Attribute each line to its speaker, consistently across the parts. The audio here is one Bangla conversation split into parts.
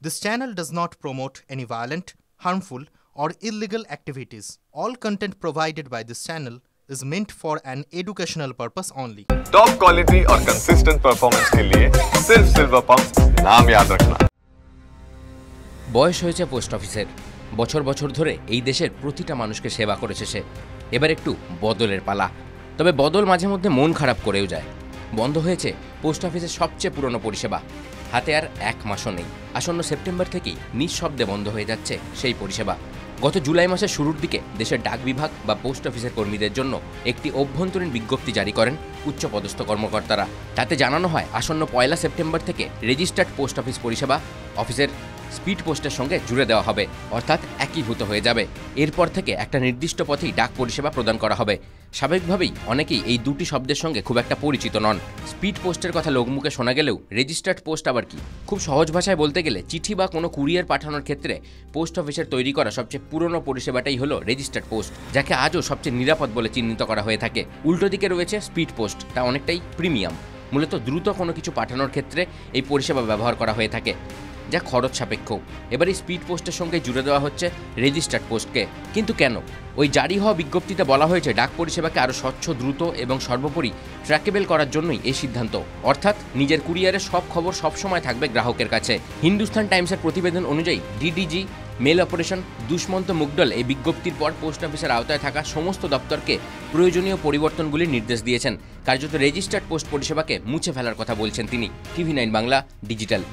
Speaker 1: This channel does not promote any violent, harmful, or illegal activities. All content provided by this channel is meant for an educational purpose only.
Speaker 2: Top quality और कंसिस्टेंट परफॉर्मेंस के लिए सिर्फ सिल्वर पंप नाम याद रखना।
Speaker 3: বয়স হয়েছে পোস্ট অফিসের, বছর বছর ধরে এই দেশের প্রতিটা মানুষকে সেবা করেছে সে। এবার একটু বদলের পালা। তবে বদল মাঝে মধ্যে মন খারাপ করেও যায়। বন্ধ হয়েছে পোস্ট অফিসের সবচেয়ে পুরনো পরিষেবা। হাতে আর এক মাসও নেই। আসন্ন সেপ্টেম্বর থেকেই নিঃশব্দে বন্ধ হয়ে যাচ্ছে সেই পরিষেবা। গত জুলাই মাসের শুরুর দিকে দেশের ডাক বিভাগ বা পোস্ট অফিসের কর্মীদের জন্য একটি অভ্যন্তরীণ বিজ্ঞপ্তি জারি করেন উচ্চপদস্থ কর্মকর্তারা। তাতে জানানো হয় আসন্ন 1 সেপ্টেম্বর থেকে রেজিস্টার্ড পোস্ট অফিস পরিষেবা অফিসের স্পিড পোস্টের সঙ্গে জুড়ে দেওয়া হবে, অর্থাৎ একীভূত হয়ে যাবে। এরপর থেকে একটা নির্দিষ্ট পথেই ডাক পরিষেবা প্রদান করা হবে। স্বাভাবিকভাবেই অনেকেই এই দুটি শব্দের সঙ্গে খুব একটা পরিচিত নন। স্পিড পোস্টের কথা লোকমুখে শোনা গেলেও রেজিস্টার্ড পোস্ট আবার কি? খুব সহজ ভাষায় বলতে গেলে চিঠি বা কোনো কুরিয়ার পাঠানোর ক্ষেত্রে পোস্ট অফিসের তৈরি করা সবচেয়ে পুরনো পরিষেবাটাই হলো রেজিস্টার্ড পোস্ট, যাকে আজও সবচেয়ে নিরাপদ বলে চিহ্নিত করা হয়ে থাকে। উল্টো দিকে রয়েছে স্পিড পোস্ট, তা অনেকটাই প্রিমিয়াম। মূলত দ্রুত কোনো কিছু পাঠানোর ক্ষেত্রে এই পরিষেবা ব্যবহার করা হয়ে থাকে, যা খরচ সাপেক্ষ। এবার এই স্পিড পোস্টের সঙ্গে জুড়ে দেওয়া হচ্ছে রেজিস্টার্ড পোস্টকে। কিন্তু কেন? ওই জারি হওয়া বিজ্ঞপ্তিতে বলা হয়েছে ডাক পরিষেবাকে আরও স্বচ্ছ, দ্রুত এবং সর্বোপরি ট্র্যাকেবল করার জন্যই এই সিদ্ধান্ত। অর্থাৎ নিজের কুরিয়ারের সব খবর সবসময় থাকবে গ্রাহকের কাছে। হিন্দুস্তান টাইমসের প্রতিবেদন অনুযায়ী ডিডিজি মেল অপারেশন দুষ্মন্ত মুগডল এই বিজ্ঞপ্তির পর পোস্ট অফিসের আওতায় থাকা সমস্ত দপ্তরকে প্রয়োজনীয় পরিবর্তনগুলির নির্দেশ দিয়েছেন। কার্যত রেজিস্টার্ড পোস্ট পরিষেবাকে মুছে ফেলার কথা বলছেন তিনি। TV9 Bangla digital.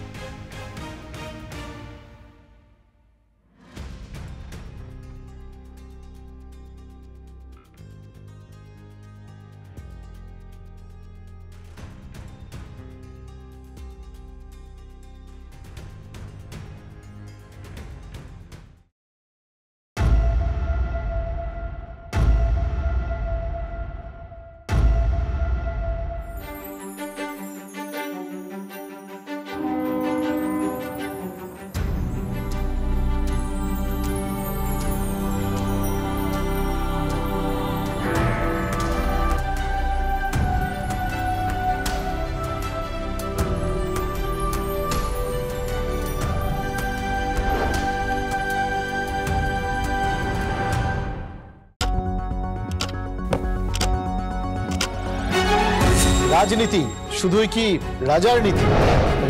Speaker 4: রাজনীতি শুধুই কি রাজার নীতি?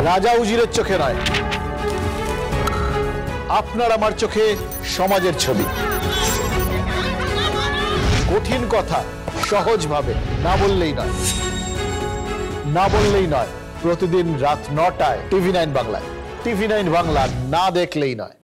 Speaker 4: রাজা উজিরের চোখে নয়, আপনার আমার চোখে সমাজের ছবি। কঠিন কথা সহজভাবে না বললেই নয়। প্রতিদিন রাত 9টায় TV9 বাংলায়। TV9 বাংলা না দেখলেই নয়।